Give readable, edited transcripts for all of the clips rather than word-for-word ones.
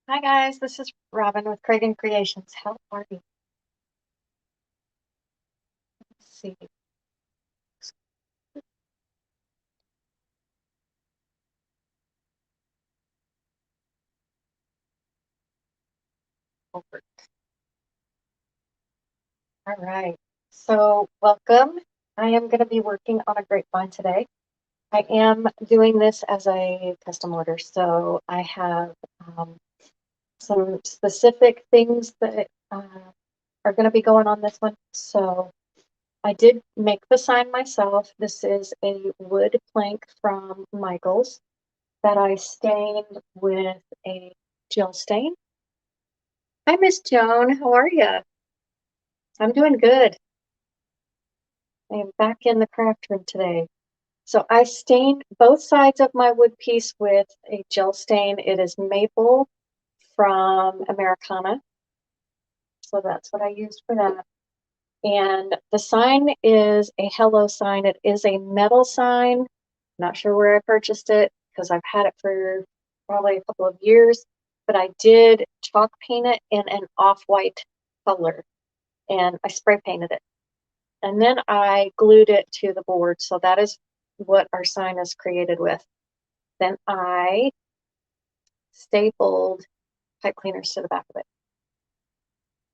Hi guys, this is Robin with Craven Creations. How are you? Let's see. Over. All right. So welcome. I am going to be working on a grapevine today. I am doing this as a custom order. So I have some specific things that are going to be going on this one. So I did make the sign myself. This is a wood plank from Michael's that I stained with a gel stain. Hi, Miss Joan. How are you? I'm doing good. I am back in the craft room today. So I stained both sides of my wood piece with a gel stain. It is maple from Americana. So that's what I used for that. And the sign is a hello sign. It is a metal sign. Not sure where I purchased it because I've had it for probably a couple of years, but I did chalk paint it in an off-white color and I spray painted it. And then I glued it to the board. So that is what our sign is created with. Then I stapled pipe cleaners to the back of it.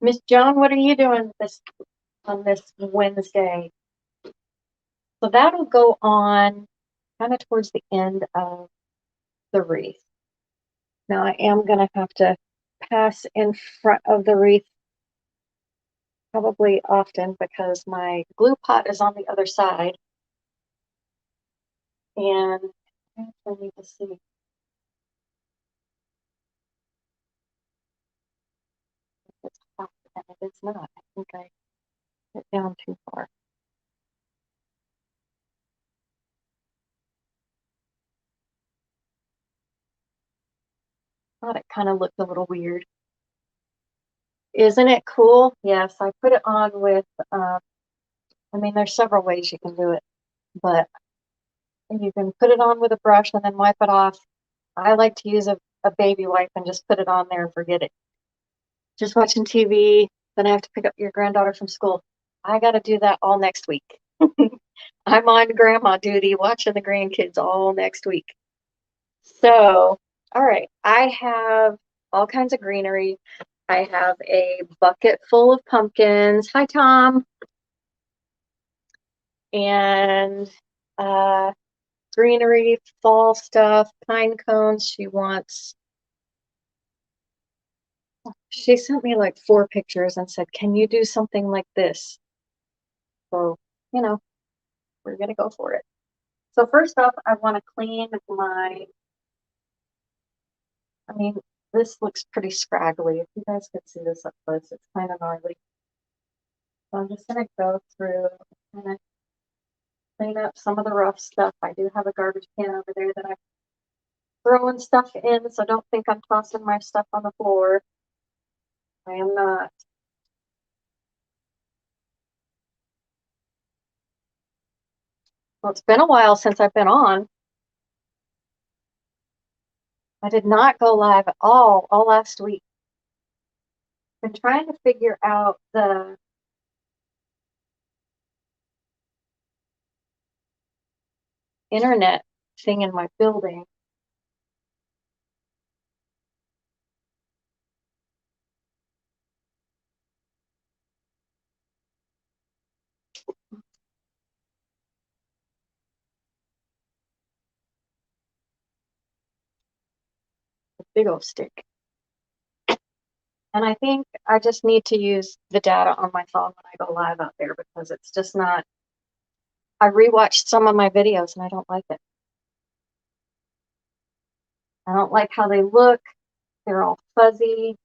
Miss Joan, what are you doing on this Wednesday? So that'll go on kind of towards the end of the wreath. Now I am going to have to pass in front of the wreath probably often because my glue pot is on the other side. And I need to see. It's hot, and it is not. I think I put it down too far. Thought it kind of looked a little weird. Isn't it cool? Yes, I put it on with, I mean, there's several ways you can do it, but you can put it on with a brush and then wipe it off. I like to use a baby wipe and just put it on there and forget it. Just watching TV, then I have to pick up your granddaughter from school. I got to do that all next week. I'm on grandma duty watching the grandkids all next week. So, all right, I have all kinds of greenery. I have a bucket full of pumpkins. Hi, Tom. And uh, greenery, fall stuff, pine cones. She sent me like 4 pictures and said, can you do something like this? So, you know, we're going to go for it. So first off, I want to clean I mean, this looks pretty scraggly. If you guys could see this up close, it's kind of gnarly. So I'm just going to go through and clean up some of the rough stuff. I do have a garbage can over there that I'm throwing stuff in, so don't think I'm tossing my stuff on the floor. I am not. Well, it's been a while since I've been on. I did not go live at all last week. Been trying to figure out the internet thing in my building. Big old stick. And I think I just need to use the data on my phone when I go live out there because it's just not. I rewatched some of my videos and I don't like it. I don't like how they look. They're all fuzzy,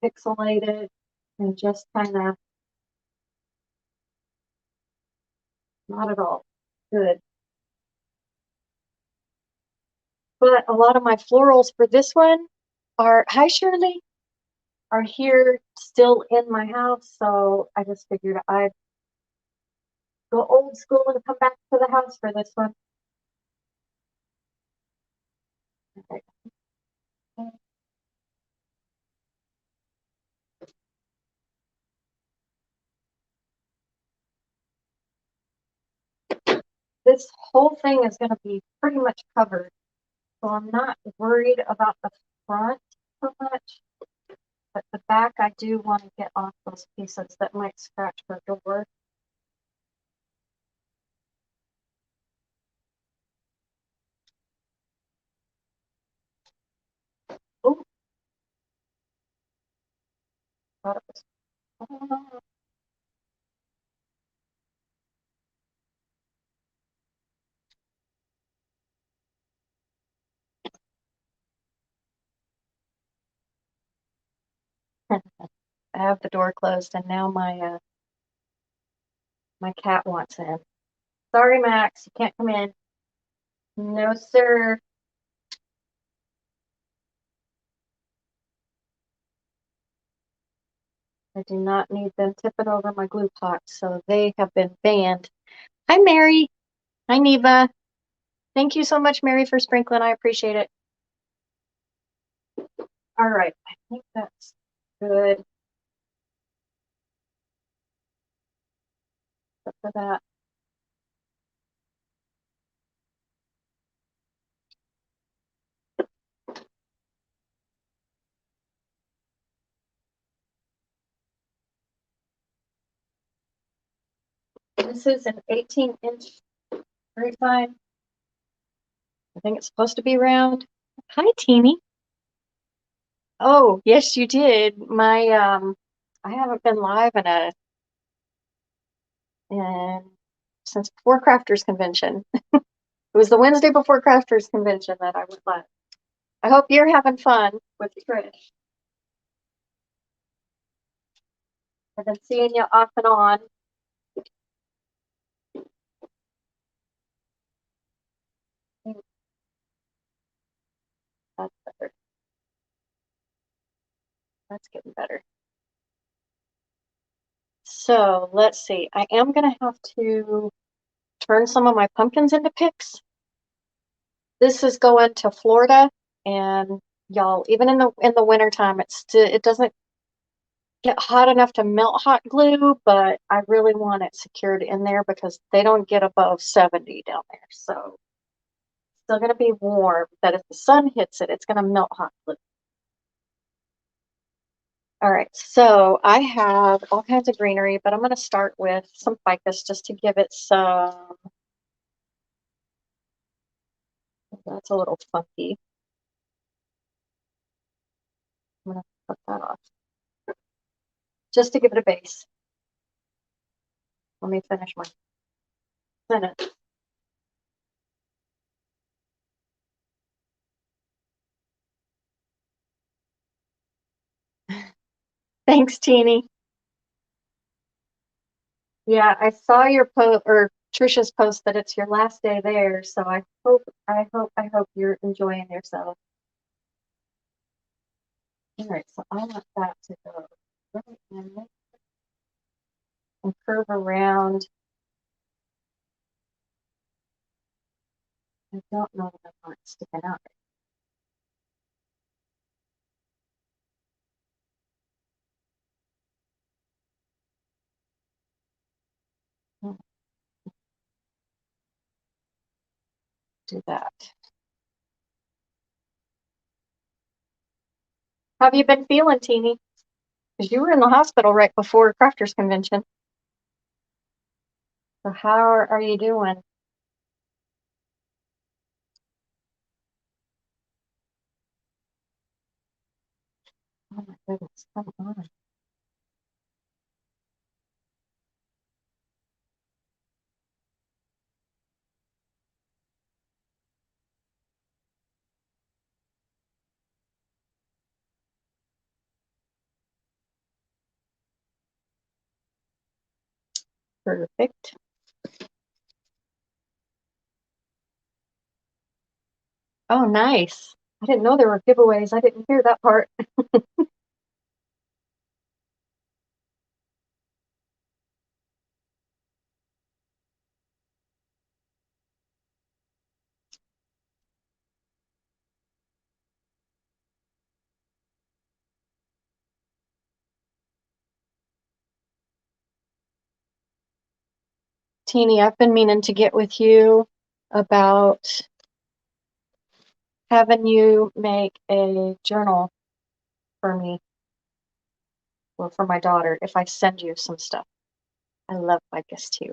pixelated, and just kind of not at all good. But a lot of my florals for this one are, hi Shirley, are here still in my house. So I just figured I'd go old school and come back to the house for this one. Okay. this whole thing is going to be pretty much covered. So I'm not worried about the front so much, but the back I do want to get off those pieces that might scratch her door. Oh, thought it was. Oh, I have the door closed, and now my cat wants in. Sorry, Max, you can't come in. No, sir. I do not need them tipping over my glue pot, so they have been banned. Hi, Mary. Hi, Neva. Thank you so much, Mary, for sprinkling. I appreciate it. All right, I think that's good for that. This is an 18-inch grapevine. I think it's supposed to be round. Hi, Teeny. Oh, yes, you did. I haven't been live in since before Crafters Convention. It was the Wednesday before Crafters Convention that I went live. I hope you're having fun with Trish. I've been seeing you off and on. That's better. That's getting better. So let's see. I am gonna have to turn some of my pumpkins into picks. This is going to Florida, and y'all, even in the wintertime, it doesn't get hot enough to melt hot glue, but I really want it secured in there because they don't get above 70 down there. So it's still gonna be warm, but if the sun hits it, it's gonna melt hot glue. All right, so I have all kinds of greenery, but I'm going to start with some ficus just to give it some. That's a little funky. I'm going to cut that off just to give it a base. Let me finish my sentence. Thanks, Teeny. Yeah, I saw your post or Trisha's post that it's your last day there, so I hope you're enjoying yourself. All right, so I want that to go right in there and curve around. I don't know that I want it sticking out. Do that. How have you been feeling, Teeny? Because you were in the hospital right before Crafters Convention. So how are you doing? Oh my goodness, come on. Perfect. Oh, nice. I didn't know there were giveaways. I didn't hear that part. Teeny, I've been meaning to get with you. about having you make a journal for me, well, for my daughter, if I send you some stuff. I love my gifts to you.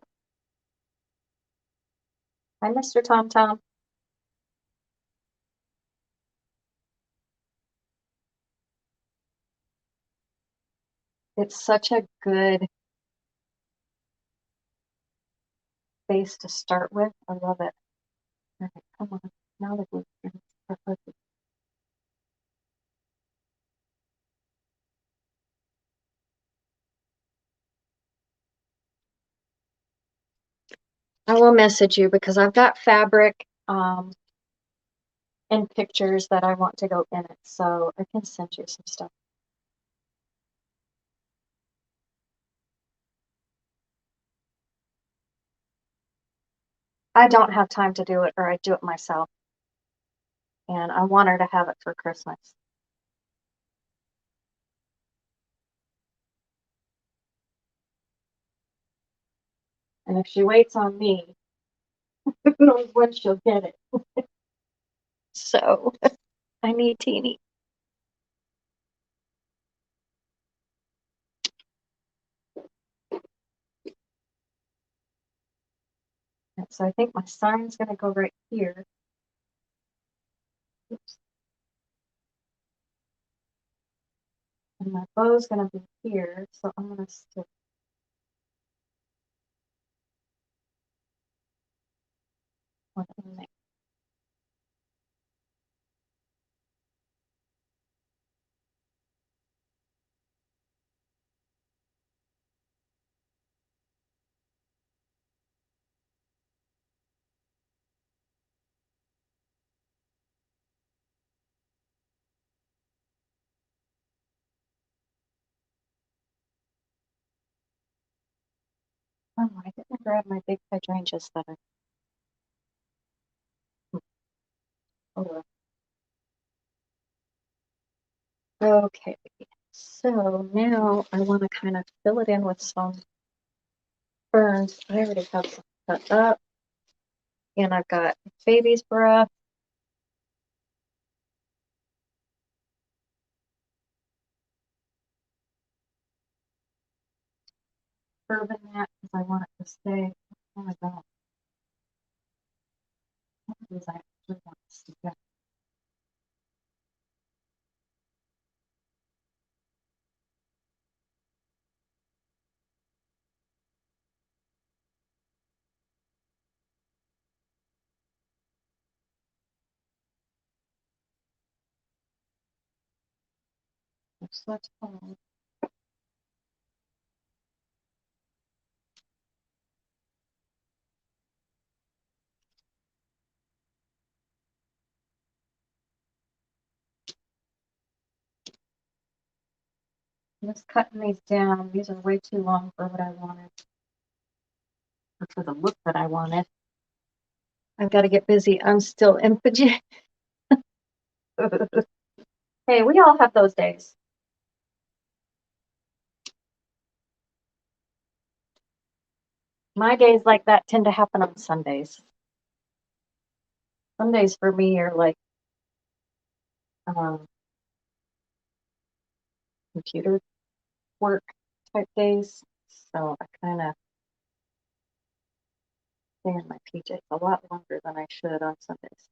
Hi, Mr. Tom Tom. It's such a good base to start with. I love it. All right, come on. Now the glue. I will message you because I've got fabric and pictures that I want to go in it, so I can send you some stuff. I don't have time to do it, or I do it myself, and I want her to have it for Christmas. And if she waits on me, who knows when she'll get it. So I need Teeny. And so I think my sign's going to go right here. Oops. And my bow's going to be here, so I'm going to stick one in there. Oh, I didn't grab my big hydrangeas that I. Oh, well. Okay, so now I want to kind of fill it in with some ferns. I already have some cut up, and I've got baby's breath. Herb in that because I want it to stay. Oh my god, what is I actually want to stick out? So that's fine. I'm just cutting these down. These are way too long for what I wanted, or for the look that I wanted. I've got to get busy. I'm still in pajamas. Hey, we all have those days. My days like that tend to happen on Sundays. Sundays for me are like um, computer work type days. So I kind of stay in my PJs a lot longer than I should on Sundays.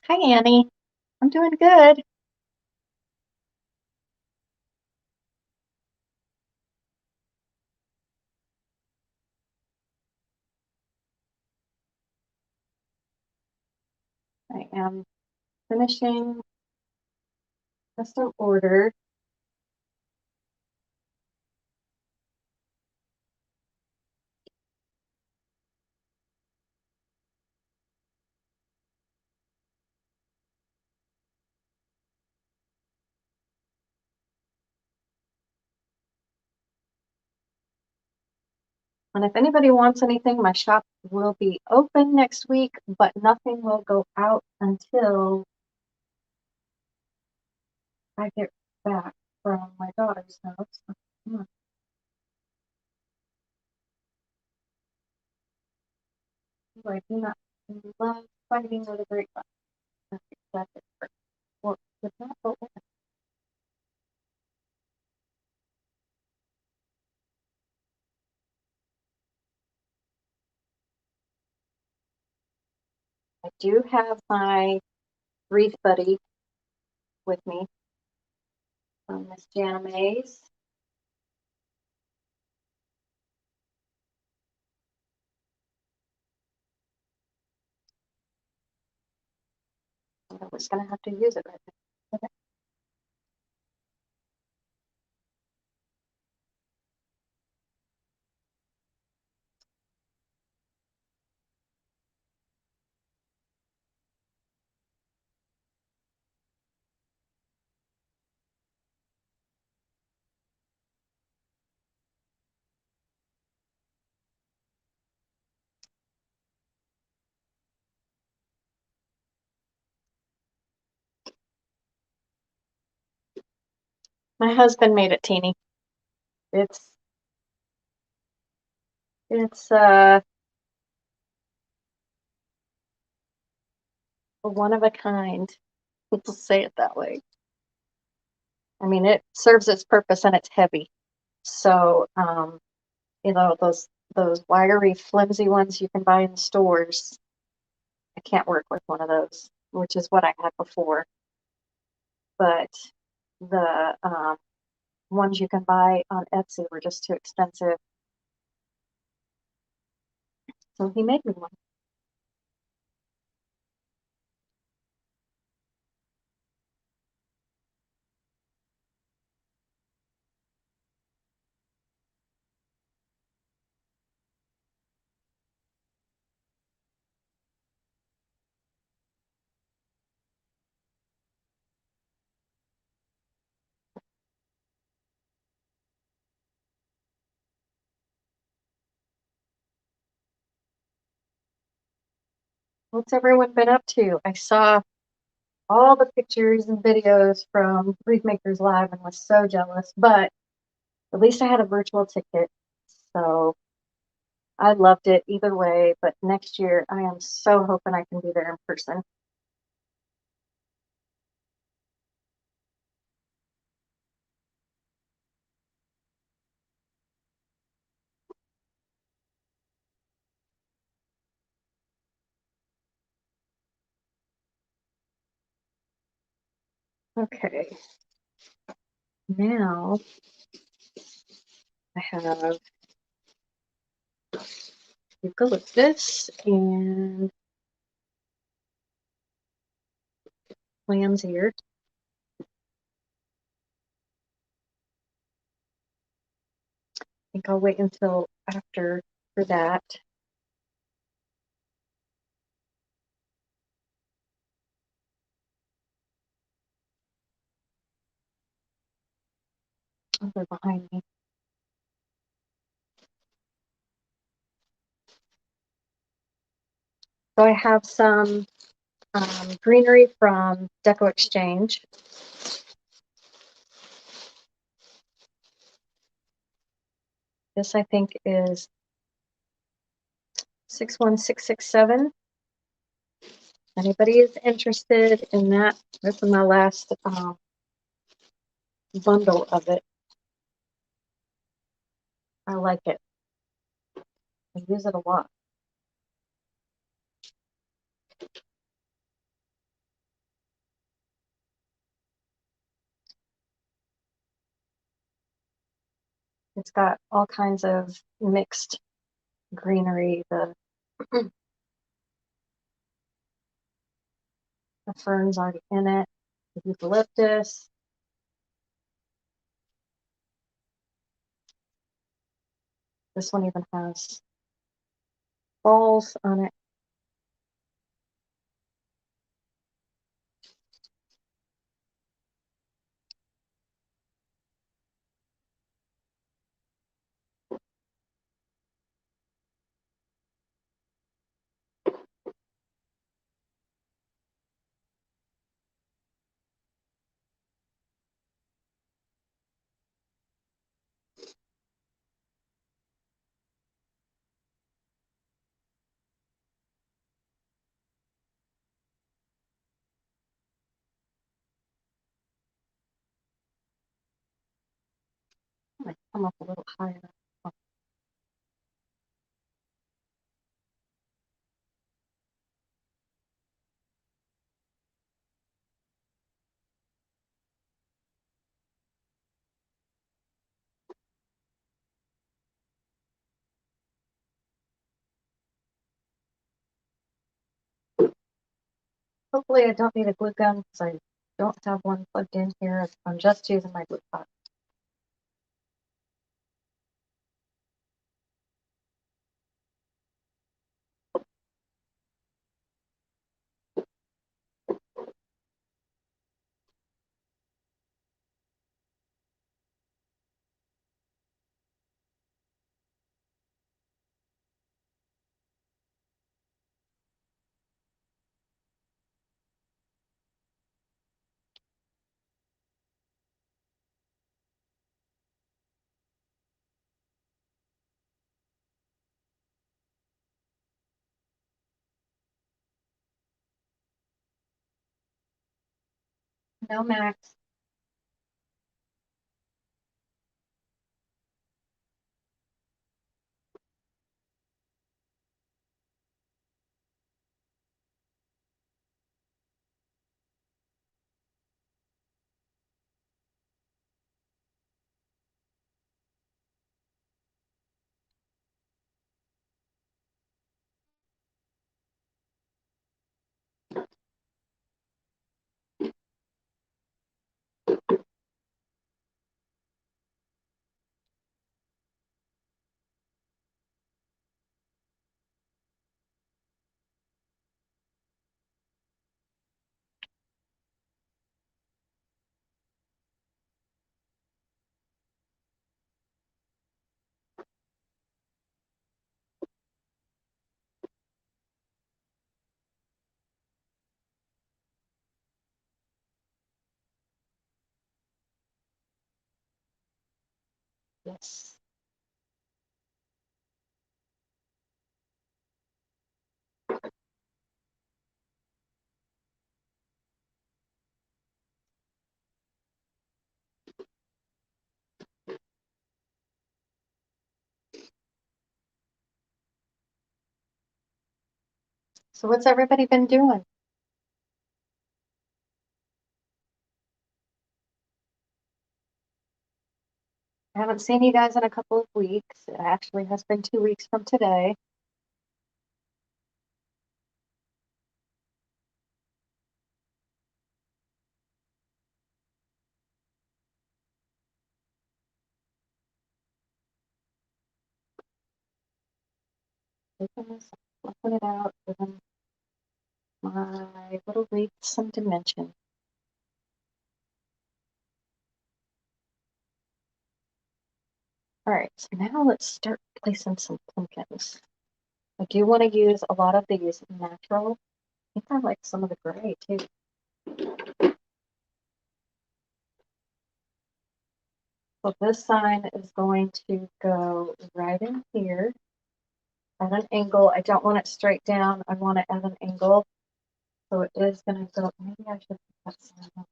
Hi, Annie. I'm doing good. I am finishing custom order. And if anybody wants anything, my shop will be open next week, but nothing will go out until I get back from my daughter's house. I do not love fighting with a grapevine. That's exactly correct. Well, did not go in. I do have my wreath buddy with me from Miss Jana Mays. I was going to have to use it right now. Okay. My husband made it teeny. It's it's one of a kind. We'll say it that way. I mean, it serves its purpose and it's heavy. So, those wiry, flimsy ones you can buy in stores, I can't work with one of those, which is what I had before. But the ones you can buy on Etsy were just too expensive. So he made me one. What's everyone been up to? I saw all the pictures and videos from Wreath Makers Live and was so jealous, but at least I had a virtual ticket. So I loved it either way, but next year I am so hoping I can be there in person. Okay, now I have eucalyptus and lamb's ear. I think I'll wait until after for that. Oh, they're behind me. So I have some greenery from Deco Exchange. This I think is 61667. Anybody is interested in that? This is my last bundle of it. I like it. I use it a lot. It's got all kinds of mixed greenery, the fern's already in it, the eucalyptus. This one even has balls on it. I might come up a little higher. Oh, hopefully I don't need a glue gun because I don't have one plugged in here. I'm just using my glue pot. No, Max. Yes. So what's everybody been doing? I haven't seen you guys in a couple of weeks. It actually has been 2 weeks from today. Taking this, fluffing it out, giving my little wreath some dimension. All right, so now let's start placing some pumpkins. I do want to use a lot of these natural. I think I like some of the gray too. So this sign is going to go right in here at an angle. I don't want it straight down. I want it at an angle. So it is going to go, maybe I should put that sign up.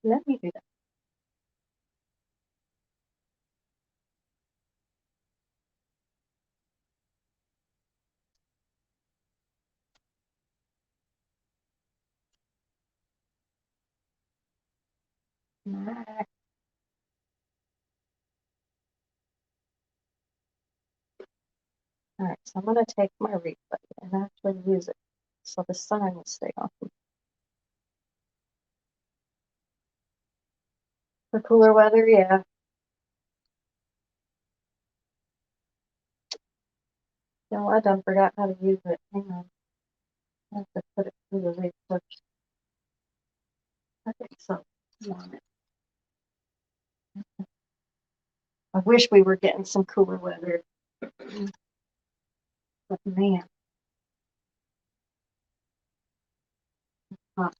Let me do that. Max. All right, so I'm going to take my wreath and actually use it so the sign will stay on. For cooler weather, yeah. No, I done forgot how to use it. Hang on. I have to put it through the leaf first. I think so. Want it. I wish we were getting some cooler weather. But man, hot.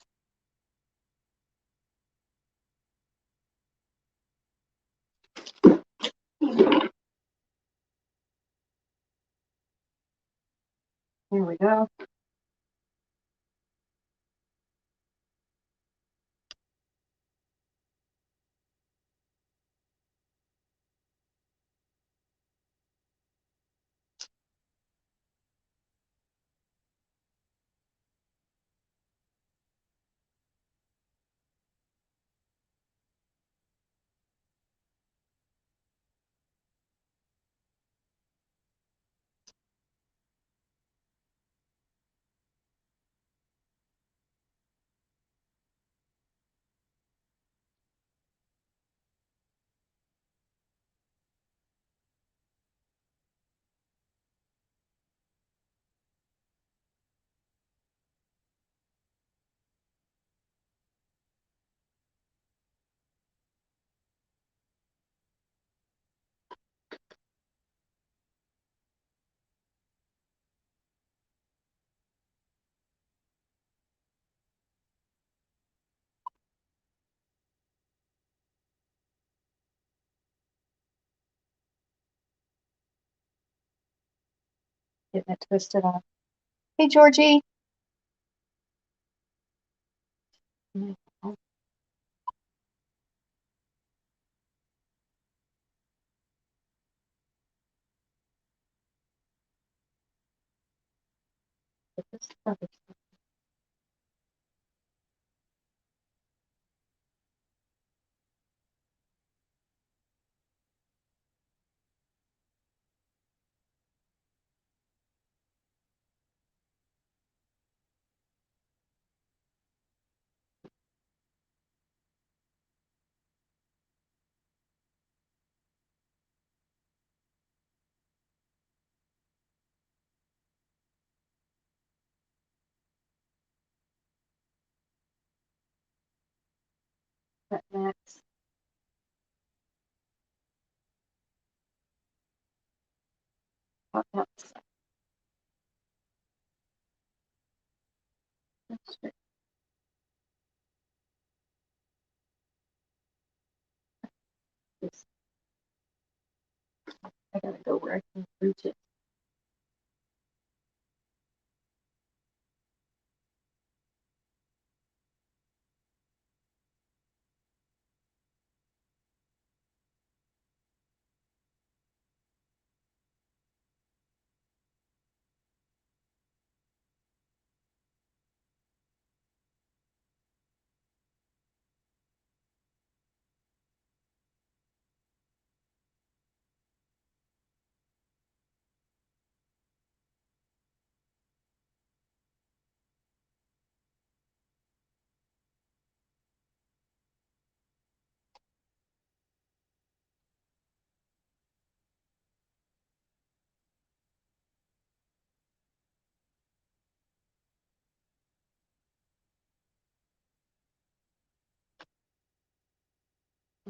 Here we go. Getting it twisted on. Hey, Georgie. Get this other stuff. That max. Hot nuts. That's right. This. I gotta go where I can reach it.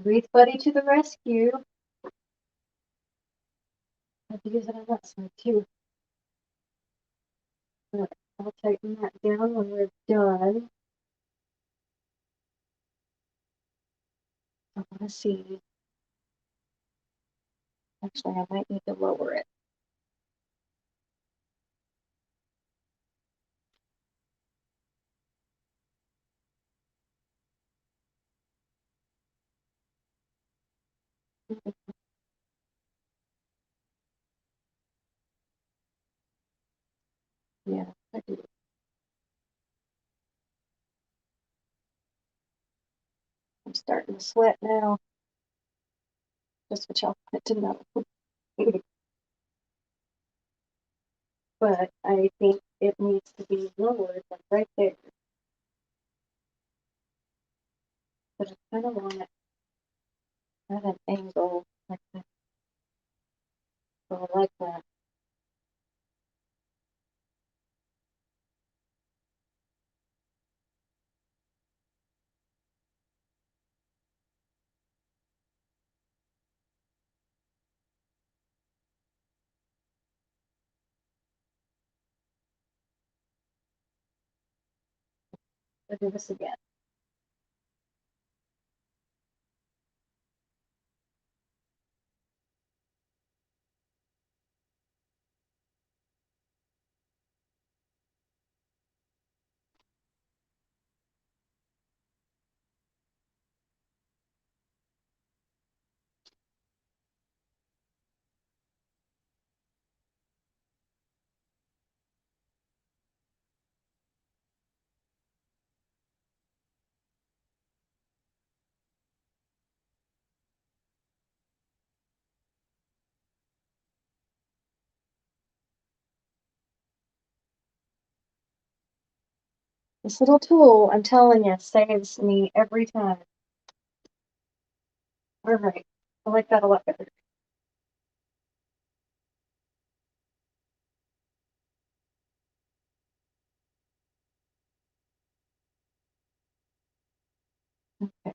Wreath Buddy to the rescue. I have to use it on that side too. But I'll tighten that down when we're done. I want to see. Actually, I might need to lower it. Yeah, I do. I'm starting to sweat now. Just what y'all wanted to know. But I think it needs to be lowered, like right there. But I kind of want it So I like that. I'll do this again. This little tool, I'm telling you, saves me every time. All right. I like that a lot better. Okay.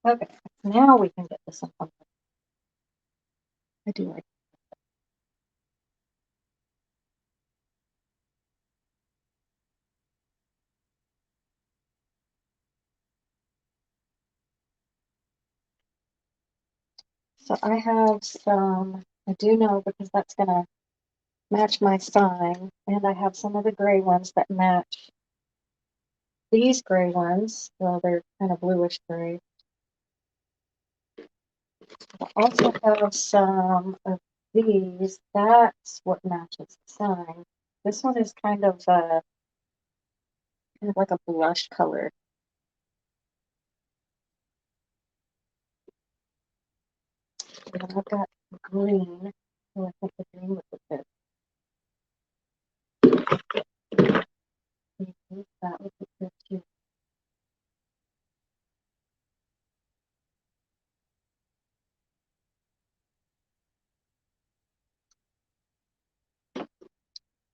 Okay. Now we can get this up. I do like. So I have some, I do know because that's gonna match my sign, and I have some of the gray ones that match these gray ones. Well, they're kind of bluish gray. I also have some of these. That's what matches the sign. This one is kind of like a blush color. And I've got green. So I think the green would look good. That would look good too.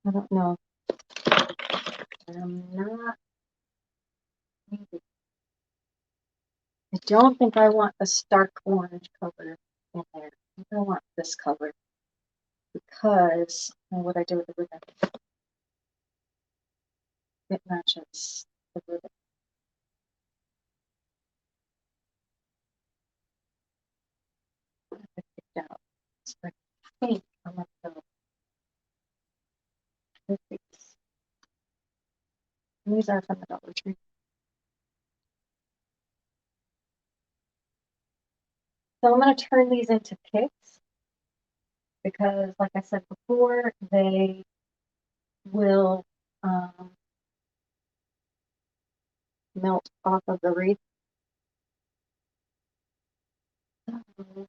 I don't know. I'm not. I don't think I want the stark orange color in there. I think I want this color because what I do with the ribbon, it matches the ribbon. I picked out. So I think I'm gonna go with these. And these are from the Dollar Tree. So I'm gonna turn these into picks because, like I said before, they will melt off of the wreath. So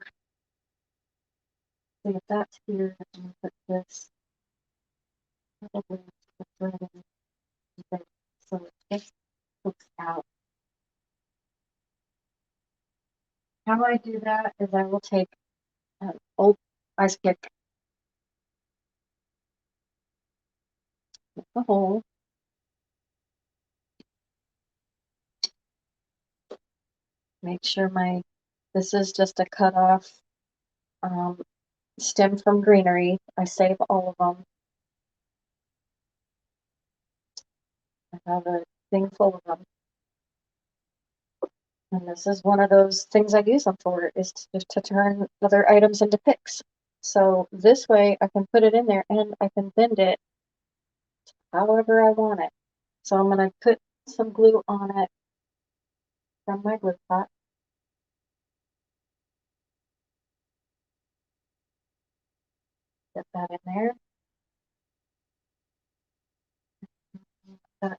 if that's here, I'm gonna put this probably the thread in there. So it just hooks out. How I do that is I will take an old ice pick, make a hole, make sure this is just a cut off um, stem from greenery. I save all of them. I have a thing full of them. And this is one of those things I use them for, is to turn other items into picks. So this way I can put it in there and I can bend it however I want it. So I'm going to put some glue on it from my glue pot. Get that in there. That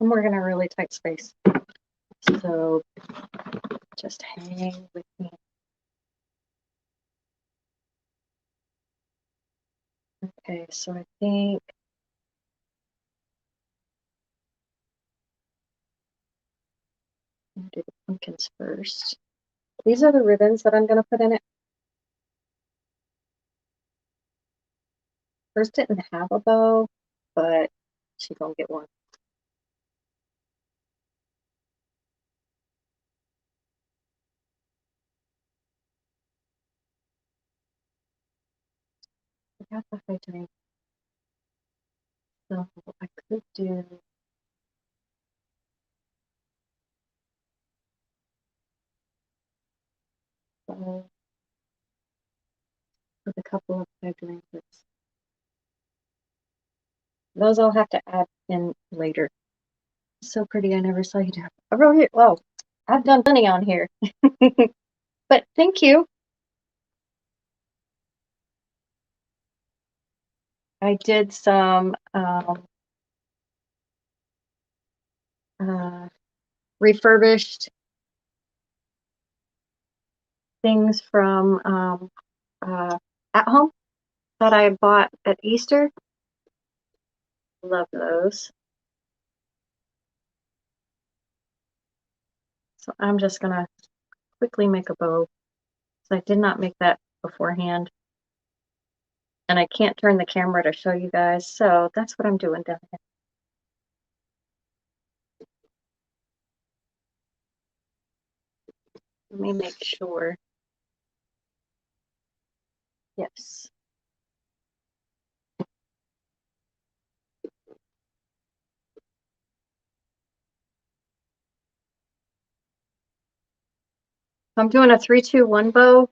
and we're in a really tight space. So just hang with me. Okay, so I think I'm gonna do the pumpkins first. These are the ribbons that I'm gonna put in it. Hers didn't have a bow, but she's gonna get one. I got the hydrant, so I could do bow with a couple of hydrangeas. Those I'll have to add in later. So pretty, I never saw you do. I wrote it. Well, I've done plenty on here, but thank you. I did some uh, refurbished things from at home that I bought at Easter. Love those. So I'm just gonna quickly make a bow. So I did not make that beforehand. And I can't turn the camera to show you guys, so that's what I'm doing down here. Let me make sure. Yes. I'm doing a 3-2-1 bow.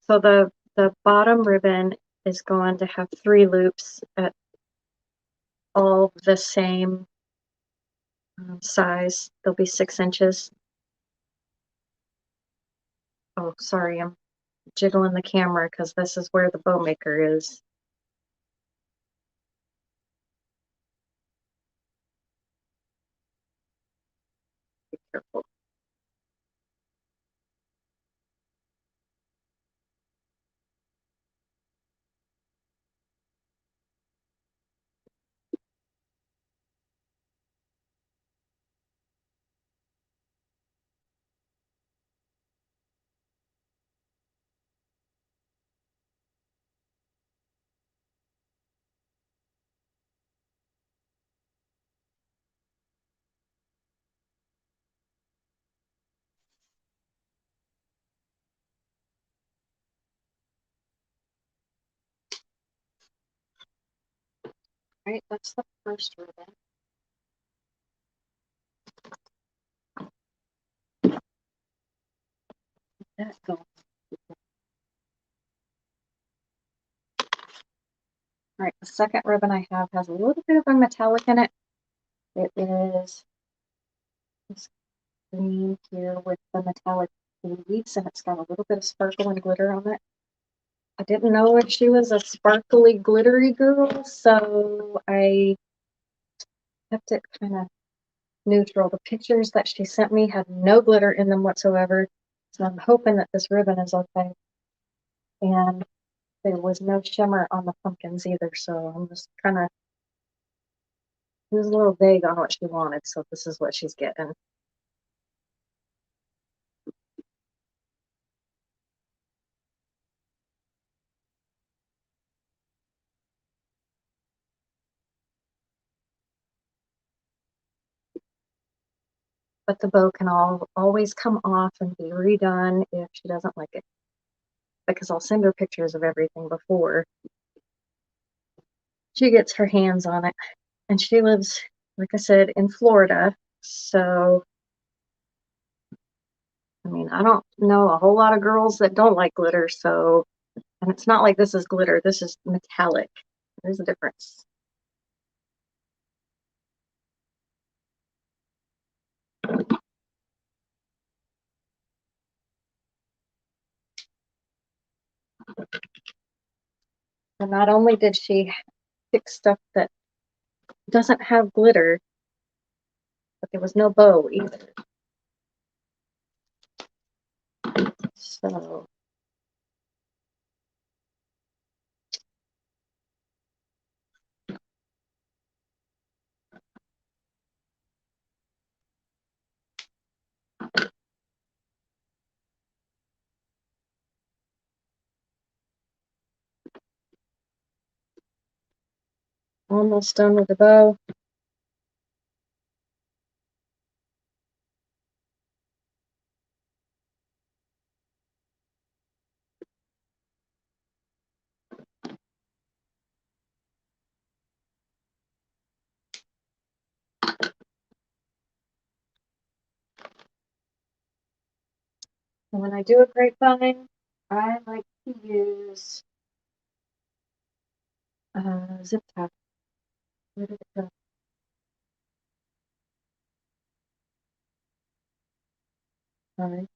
So the bottom ribbon is going to have 3 loops at all the same size. They'll be 6 inches. Oh, sorry, I'm jiggling the camera because this is where the bow maker is. Be careful. All right, that's the first ribbon. That going. All right, the second ribbon I have has a little bit of a metallic in it. It is this green here with the metallic leaves, and it's got a little bit of sparkle and glitter on it. I didn't know if she was a sparkly, glittery girl, so I kept it kind of neutral. The pictures that she sent me had no glitter in them whatsoever, so I'm hoping that this ribbon is okay. And there was no shimmer on the pumpkins either, so I'm just kind of, she was a little vague on what she wanted, so this is what she's getting. But the bow can always come off and be redone if she doesn't like it, because I'll send her pictures of everything before she gets her hands on it. And she lives, like I said, in Florida, so I mean, I don't know a whole lot of girls that don't like glitter, so, and it's not like this is glitter, this is metallic. There's a difference. And not only did she pick stuff that doesn't have glitter, but there was no bow either. So almost done with the bow. And when I do a grapevine, I like to use zip tie. Where did it go? Sorry,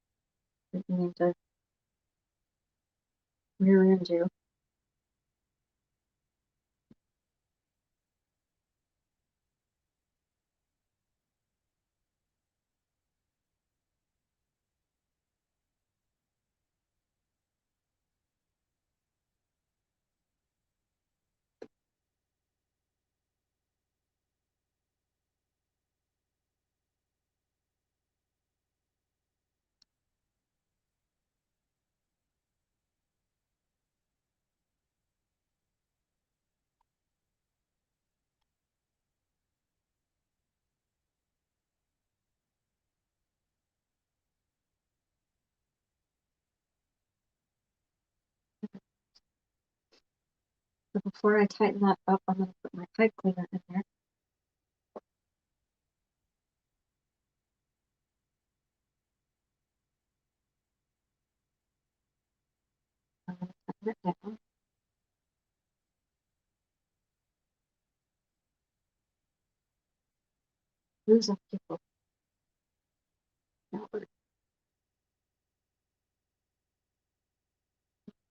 didn't mean to rear end you. So before I tighten that up, I'm going to put my pipe cleaner in there. I'm going to tighten it down. Losing people. Now we're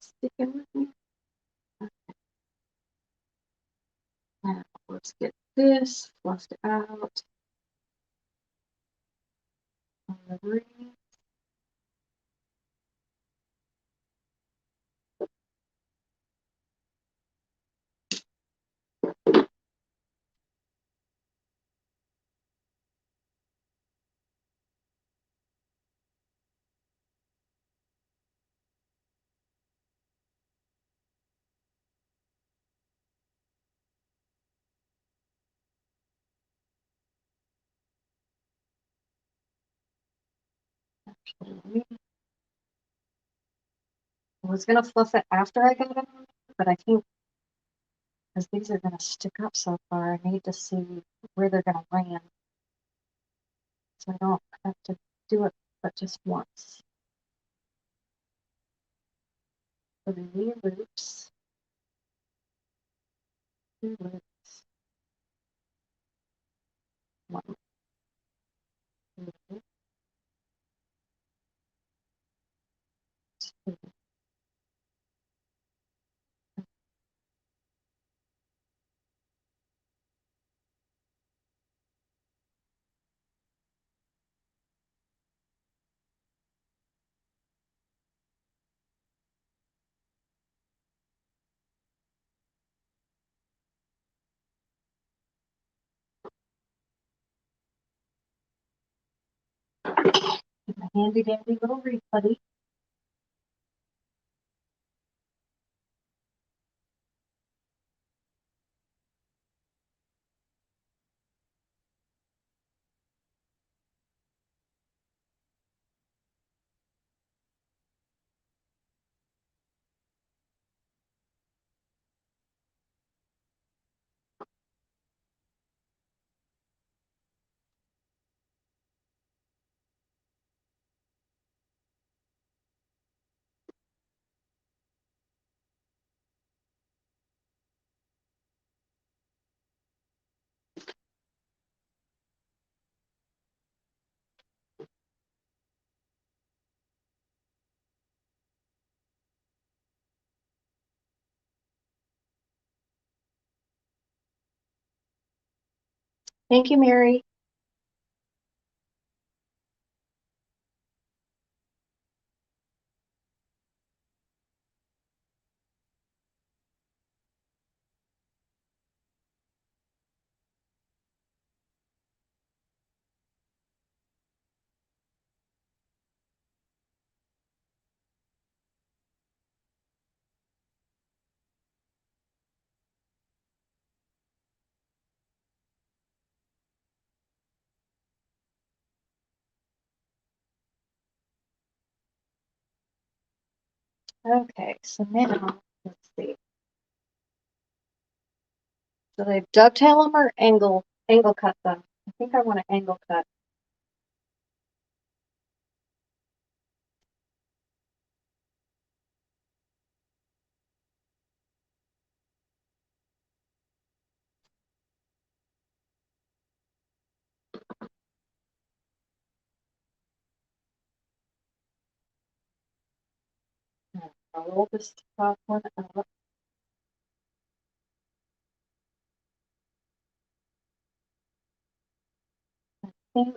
sticking with me. Now let's get this fluffed out on the wreath. I was going to fluff it after I got it on, but I think because these are going to stick up so far, I need to see where they're going to land. So I don't have to do it but just once. So the knee loops, 2 loops, 1 loop, 2. My handy dandy little wreath buddy. Thank you, Mary. Okay, so now let's see. Do they dovetail them or angle cut them? I think I want to angle cut. I'll roll this top one up. I think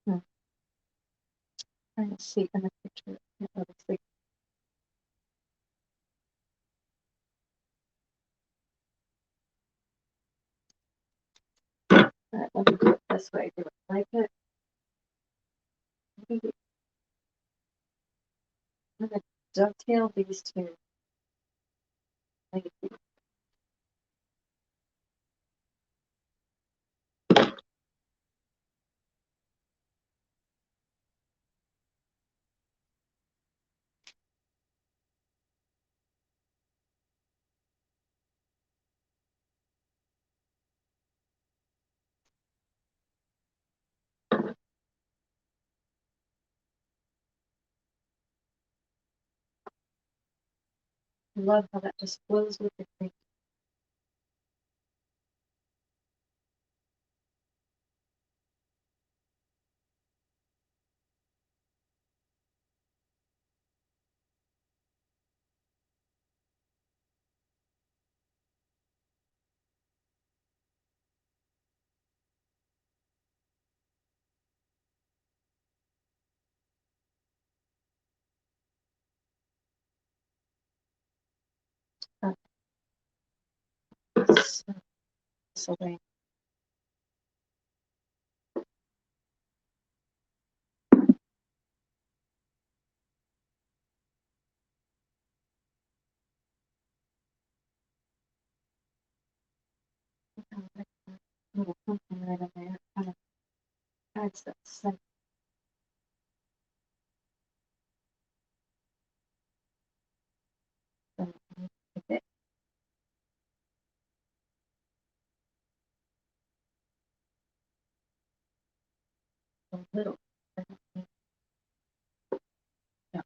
I'm trying to see in the picture. I can't really see. All right, let me do it this way. Do it like it. Maybe I'm going to dovetail these two. Like, I love how that just flows with the paint. So they have like a little something right in there. Kind of adds that scent. So I like it a little. I don't think, yeah,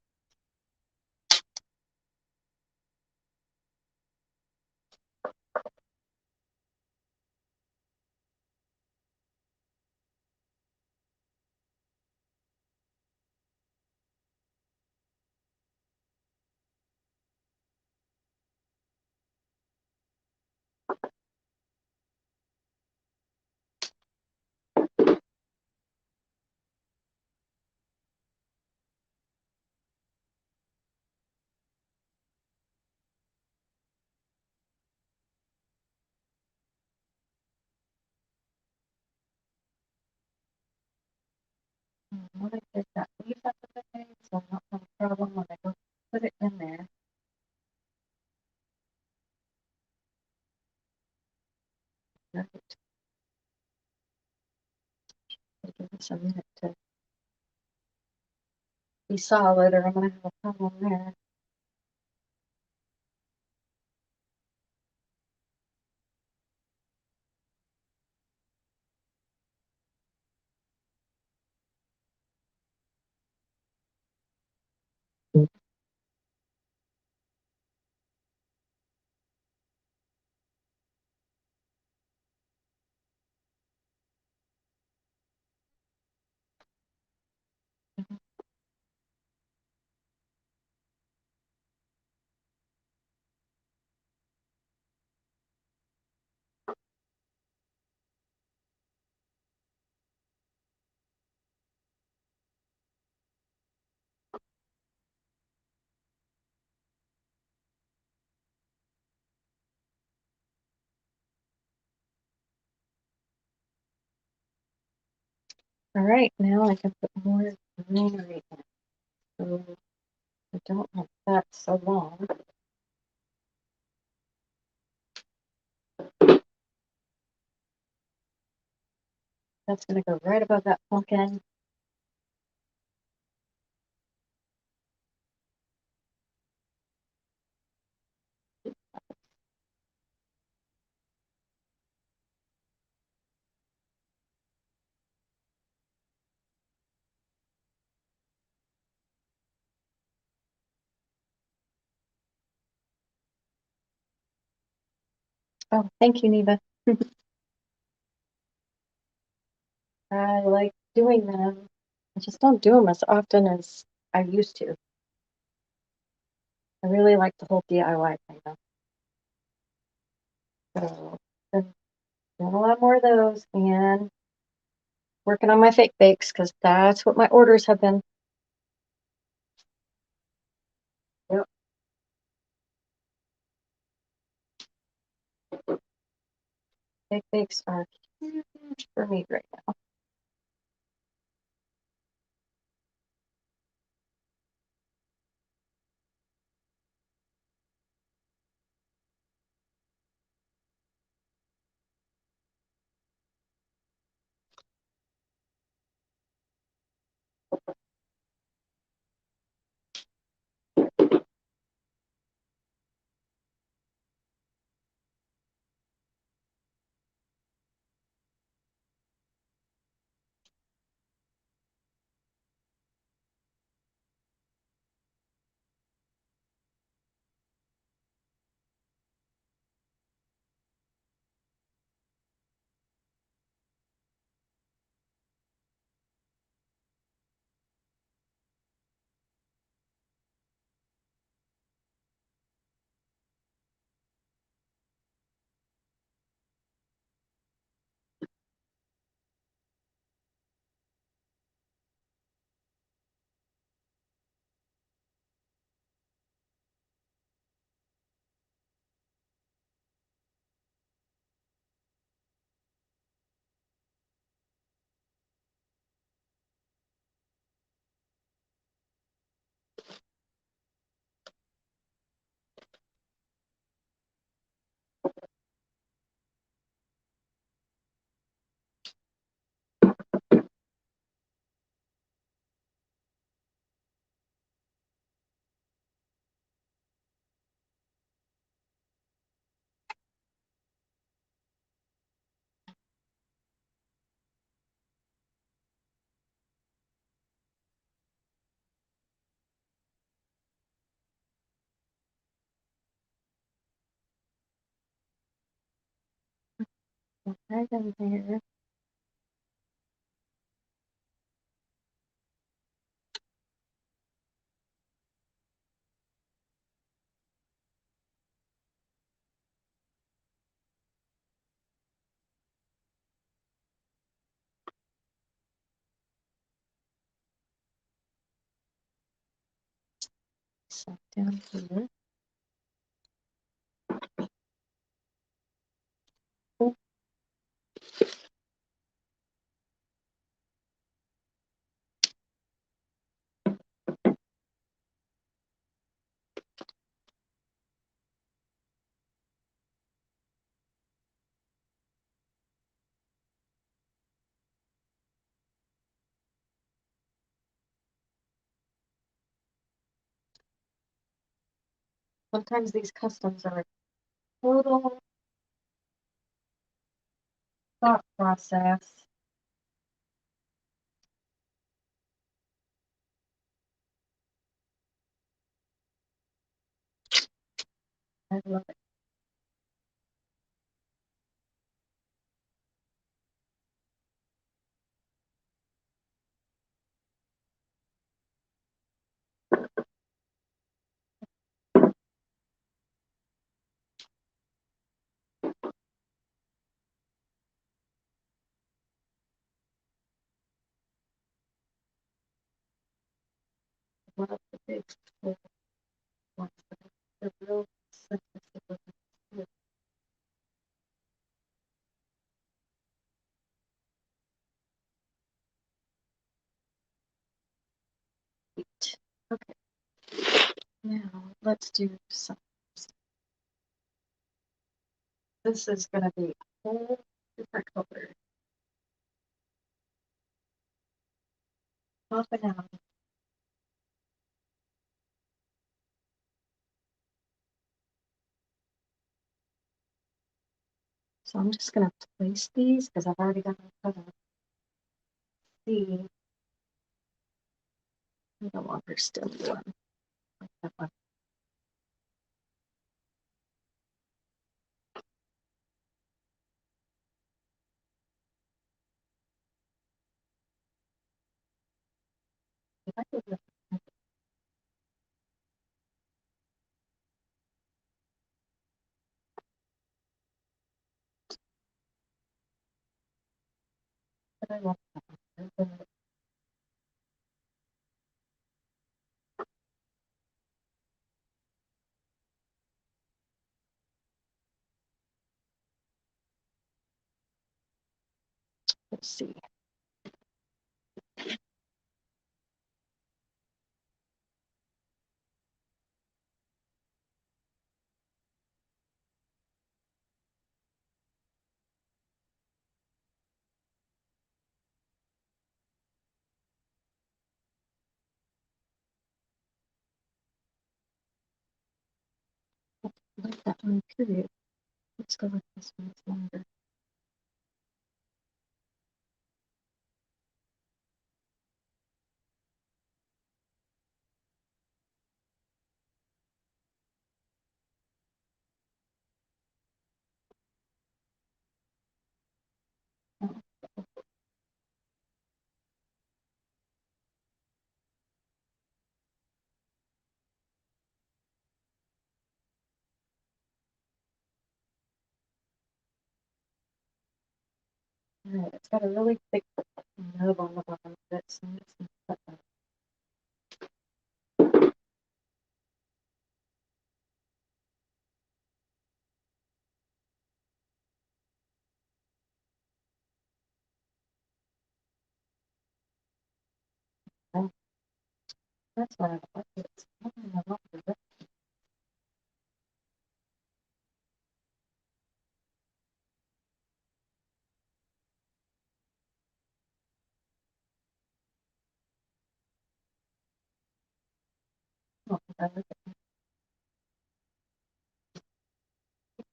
when I did that leaf at the beginning, so I'm not have a problem when I go put it in there. Right. Give this a minute to be solid, or I'm gonna have a problem there. All right, now I can put more greenery in. So I don't want that so long. That's going to go right above that pumpkin. Oh, thank you, Neva. I like doing them. I just don't do them as often as I used to. I really like the whole DIY thing though. So been doing a lot more of those and working on my fake bakes because that's what my orders have been. Yep, fake bakes are huge for me right now. Right in there. So down here. Oh, sometimes these customs are a total thought process. I love it. Love the big full ones. They're real simplistic looking. let's do some. This is going to be a whole different color. Popping out. So I'm just going to place these because I've already got my cut off. See, I no longer still one like that one. If I could look at it, I love that one. Let's see. I like that one, period. Let's go with this one. It's longer. Oh, all right, it's got a really thick nub on the bottom of it, so I'm just going to cut that. Oh, that's what I like. It's not longer. Oh, I like it.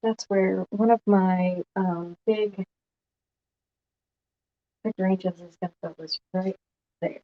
That's where one of my big hydrangeas is going to go, is right there.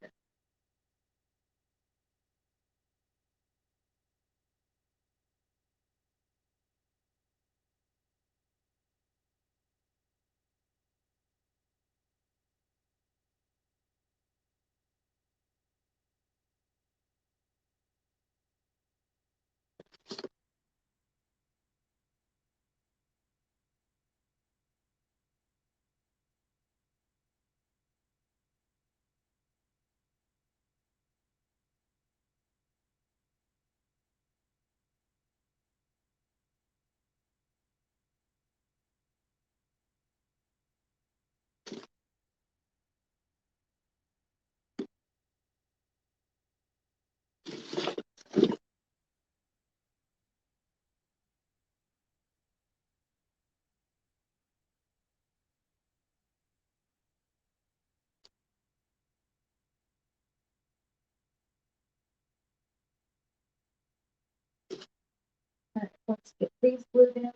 All right, let's get these glued in.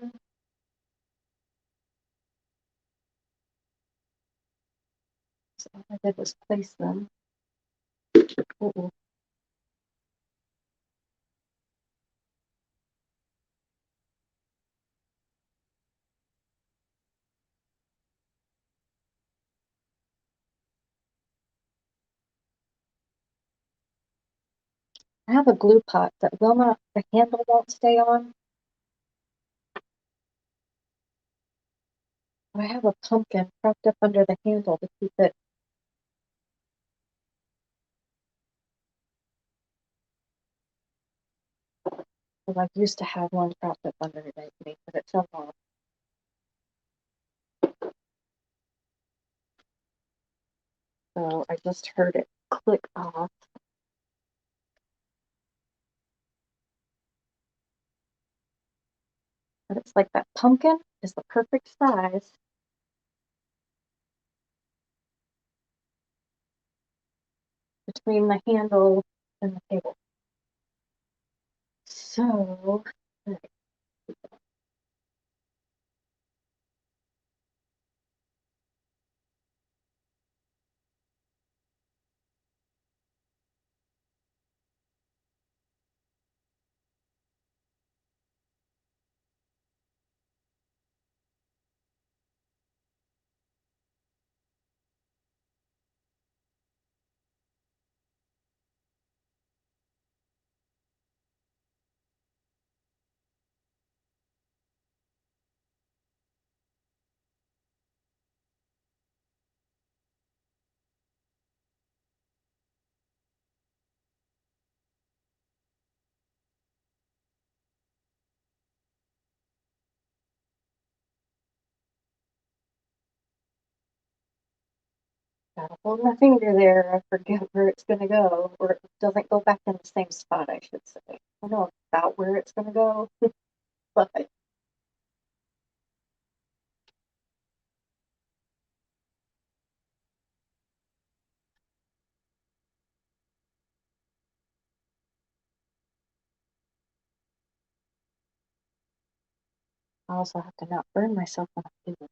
So all I did was place them. Uh-oh. I have a glue pot that will not, the handle won't stay on. But I have a pumpkin propped up under the handle to keep it. Well, I used to have one propped up underneath me, but it fell off. So I just heard it click off. But it's like that pumpkin is the perfect size. Between the handle and the table. So, gotta hold my finger there. I forget where it's gonna go, or it doesn't go back in the same spot, I should say. I don't know about where it's gonna go, but I also have to not burn myself when I do it.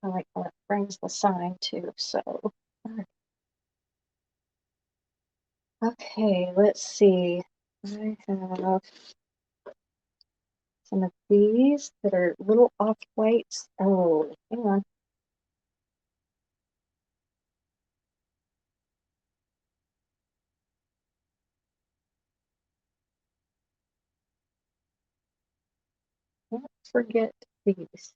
I like how it brings the sign too, so. Alright. Okay, let's see. I have some of these that are little off-whites. Oh, hang on. Don't forget these.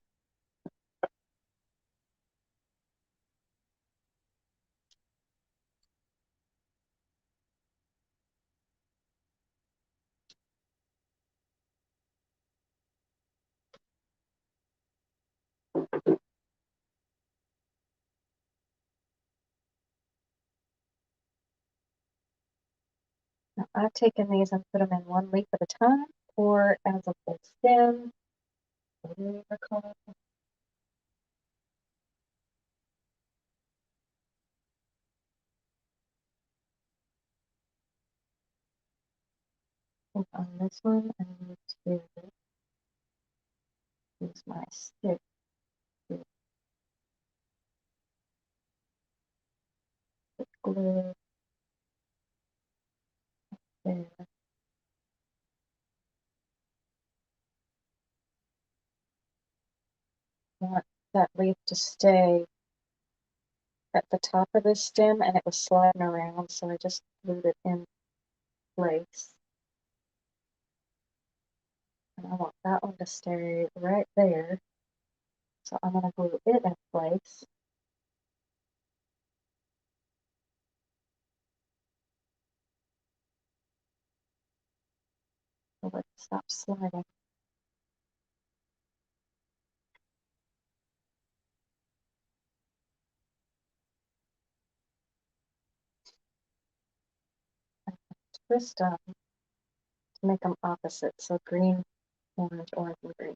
Now, I've taken these and put them in one leaf at a time, or as a full stem, whatever color. And on this one, I need to use my stick to put glue there. I want that leaf to stay at the top of this stem, and it was sliding around, so I just glued it in place. And I want that one to stay right there, so I'm going to glue it in place. So let it stop sliding. And twist them to make them opposite, so green, orange, orange, and green.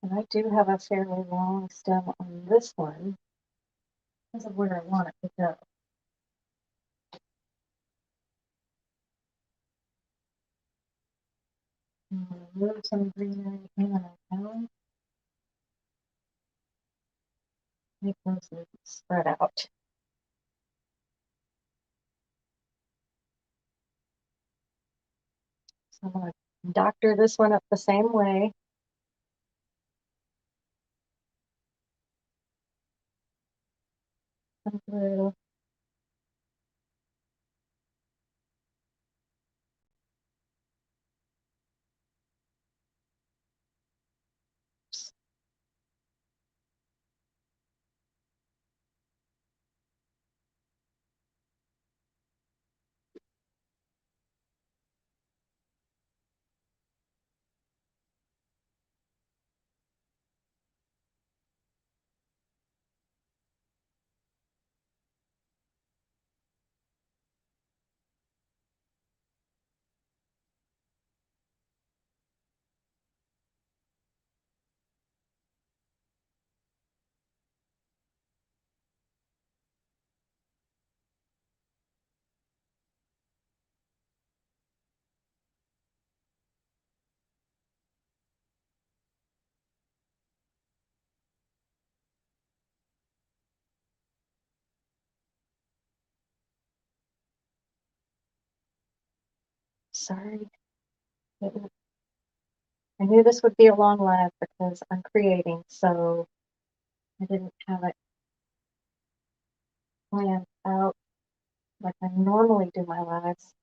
And I do have a fairly long stem on this one because of where I want it to go. Move some greenery in and around. Make those leaves spread out. So I'm going to doctor this one up the same way. Come through. Sorry. I knew this would be a long live because I'm creating, so I didn't have it planned out like I normally do my lives.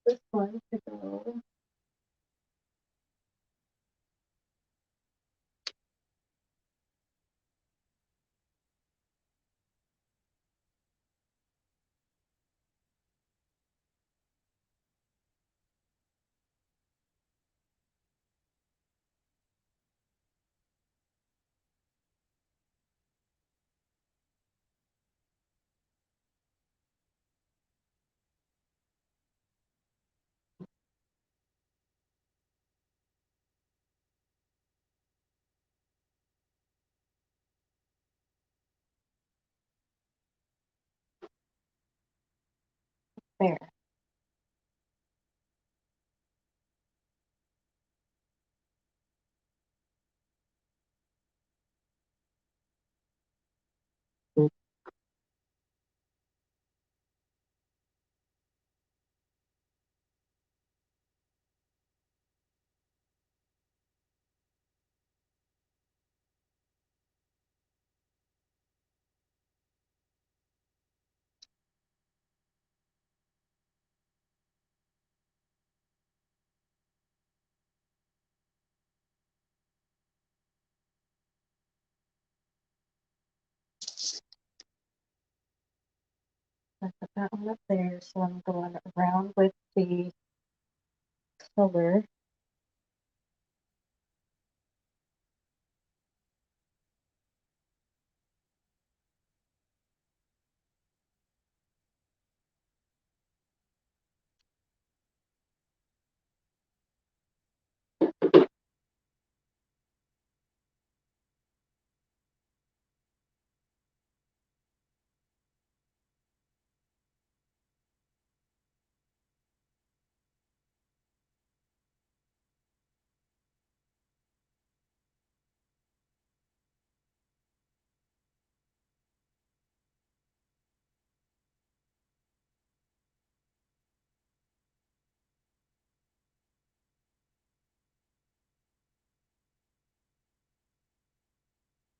This one to go there. I put that one up there, so I'm going around with the color.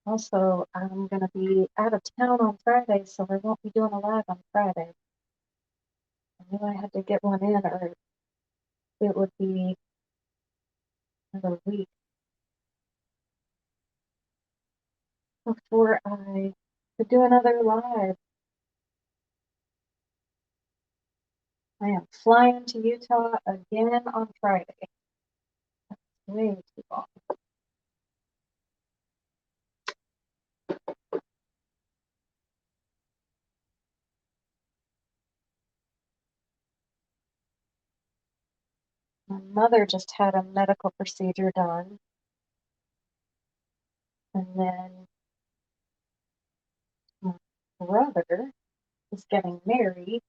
Also, I'm going to be out of town on Friday, so I won't be doing a live on Friday. I knew I had to get one in, or it would be another week before I could do another live. I am flying to Utah again on Friday. Way too long. My mother just had a medical procedure done, and then my brother is getting married.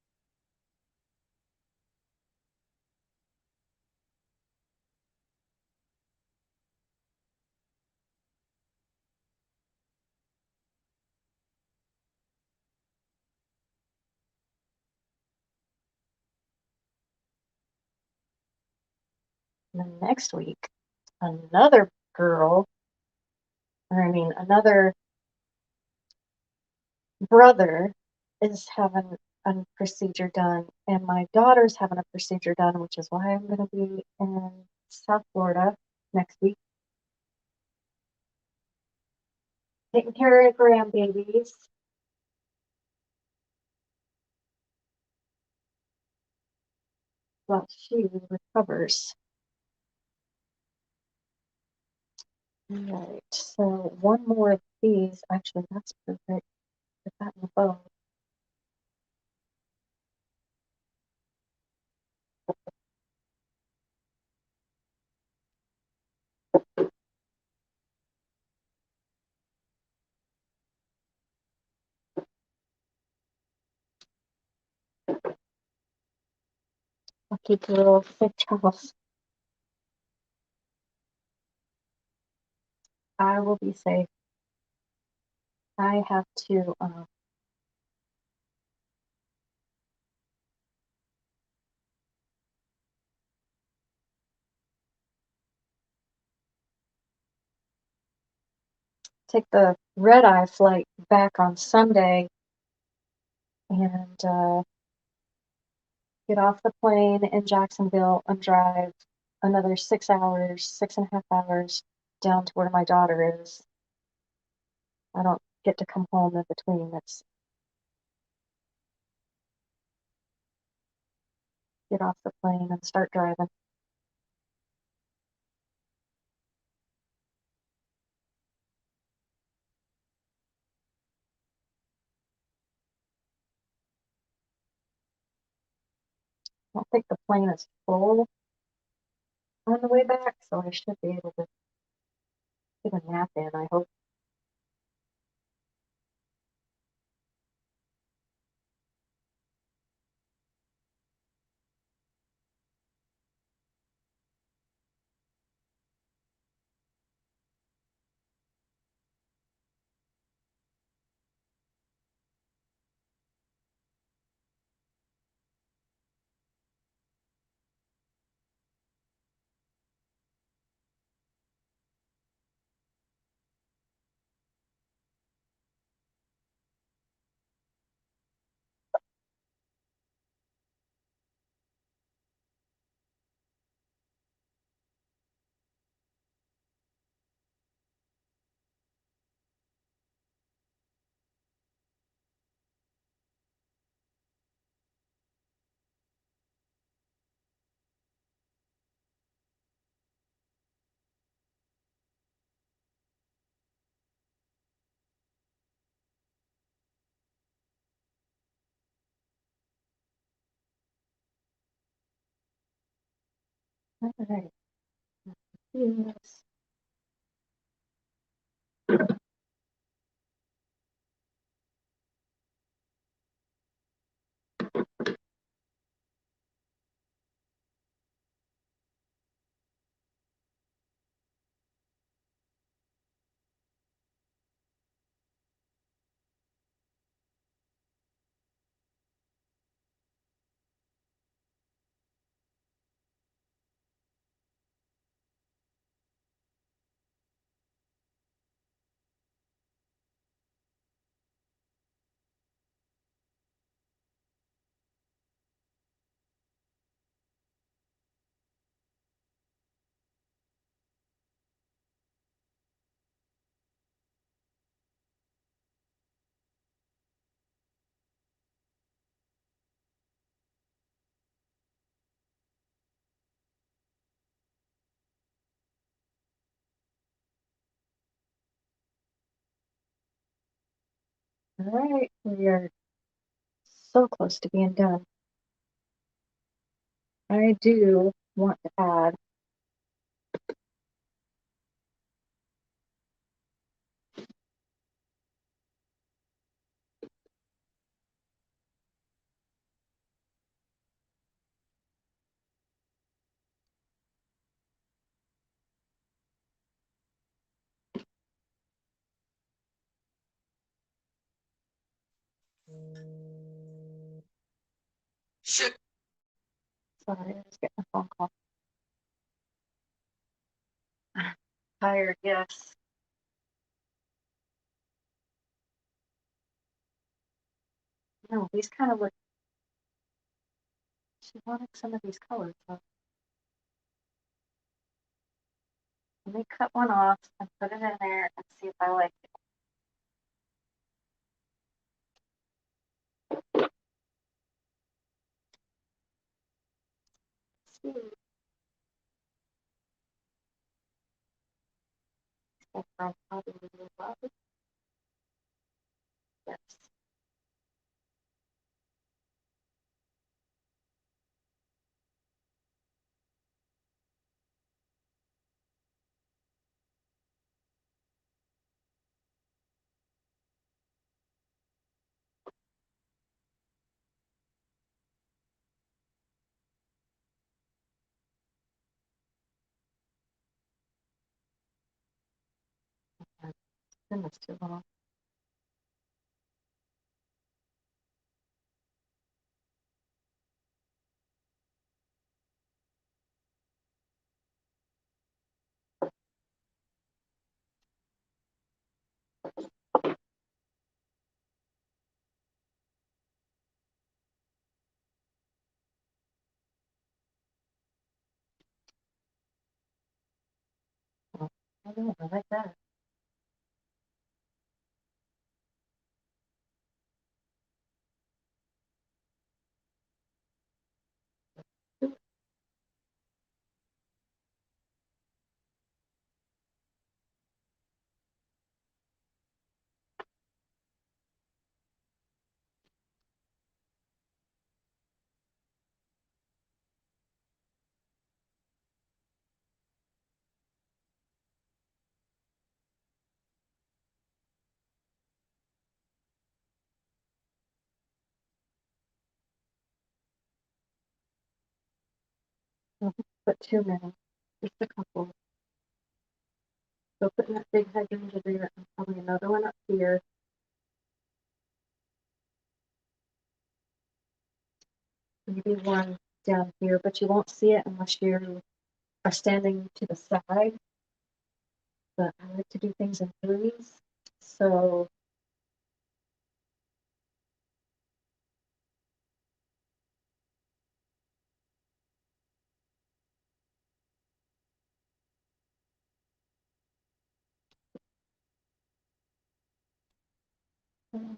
And then next week, another girl, or I mean, another brother is having a procedure done, and my daughter's having a procedure done, which is why I'm going to be in South Florida next week, taking care of grandbabies. While she recovers. All right, so one more of these. Actually, that's perfect. Put that in the bow. I'll keep the little thick towels. I will be safe. I have to take the red eye flight back on Sunday and get off the plane in Jacksonville and drive another 6 hours, 6.5 hours down to where my daughter is. I don't get to come home in between. It's get off the plane and start driving. I don't think the plane is full on the way back, so I should be able to get a nap in, I hope. All right. Yes. All right. We are so close to being done. I do want to add. Shit. Sorry, I just getting a phone call. Tired, yes. No, these kind of look. She wanted some of these colors, so let me cut one off and put it in there and see if I like it. See, if I probably will love it. Yes. I've been this too long. Oh, I don't know, I like that. Don't put too many, just a couple. So putting that big hydrangea there and probably another one up here. Maybe one down here, but you won't see it unless you are standing to the side. But I like to do things in threes. So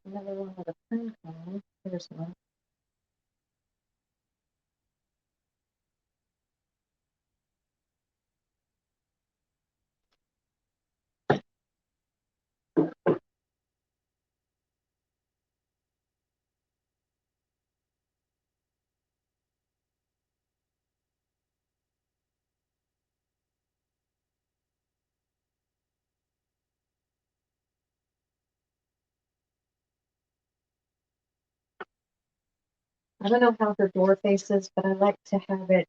another one with a pine cone. There's one. I don't know how her door faces, but I like to have it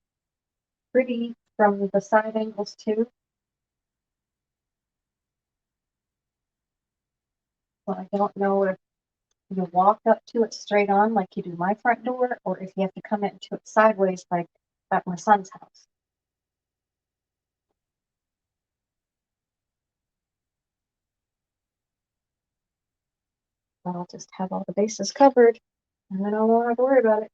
pretty from the side angles too. So I don't know if you walk up to it straight on like you do my front door, or if you have to come into it sideways like at my son's house. But I'll just have all the bases covered, and then I won't have to worry about it.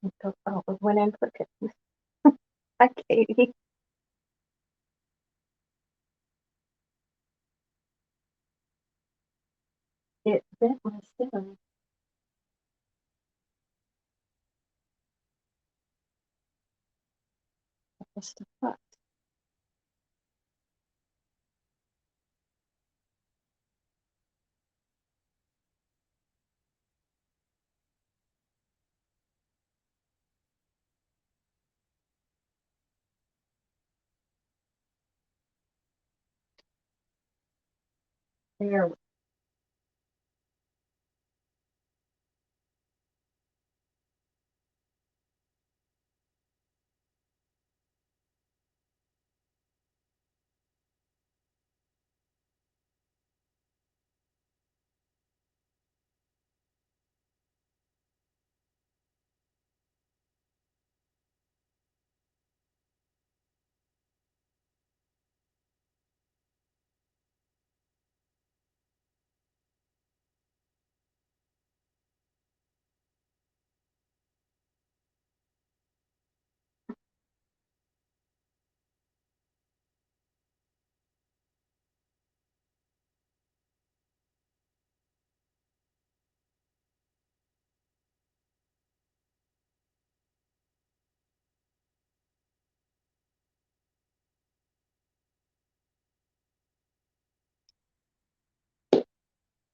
Oh, it went in crooked. Hi, Katie. It bent my stem. What's the fuck? There.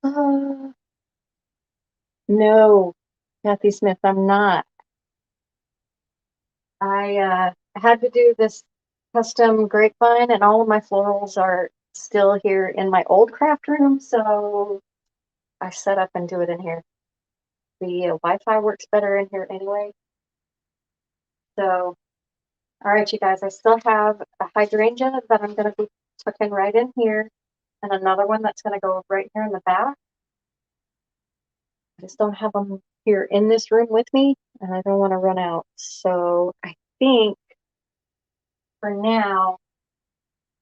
Uh, no, Kathy Smith, I'm not. I had to do this custom grapevine, and all of my florals are still here in my old craft room, so I set up and do it in here. The Wi-Fi works better in here anyway. So, all right, you guys, I still have a hydrangea that I'm going to be tucking right in here, and another one that's going to go right here in the back. I just don't have them here in this room with me, and I don't want to run out. So I think for now,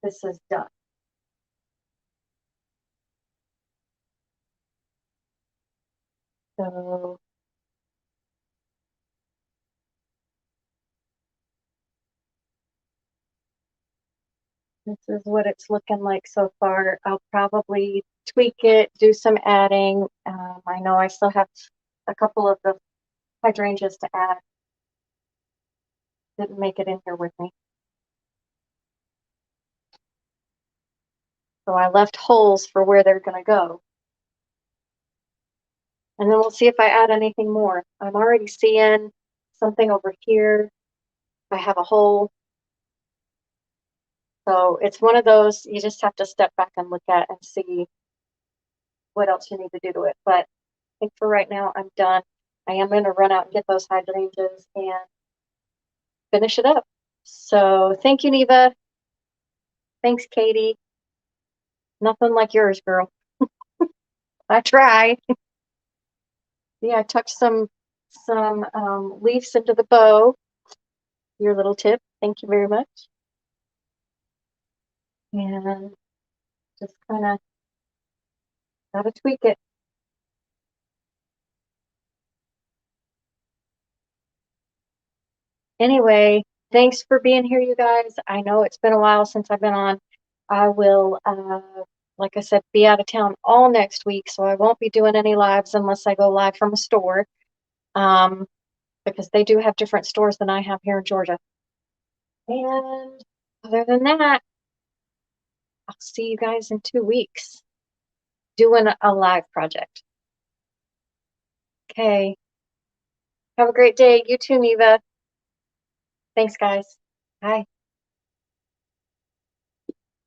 this is done. So this is what it's looking like so far. I'll probably tweak it, do some adding. I know I still have a couple of the hydrangeas to add. Didn't make it in here with me. So I left holes for where they're going to go. And then we'll see if I add anything more. I'm already seeing something over here. I have a hole. So it's one of those you just have to step back and look at and see what else you need to do to it. But I think for right now, I'm done. I am going to run out and get those hydrangeas and finish it up. So thank you, Neva. Thanks, Katie. Nothing like yours, girl. I try. Yeah, I tucked some leaves into the bow. Your little tip. Thank you very much. And just kind of gotta tweak it. Anyway, thanks for being here, you guys. I know it's been a while since I've been on. I will, like I said, be out of town all next week, so I won't be doing any lives unless I go live from a store, um, because they do have different stores than I have here in Georgia. And other than that, I'll see you guys in 2 weeks doing a live project. Okay. Have a great day. You too, Neva. Thanks, guys. Bye.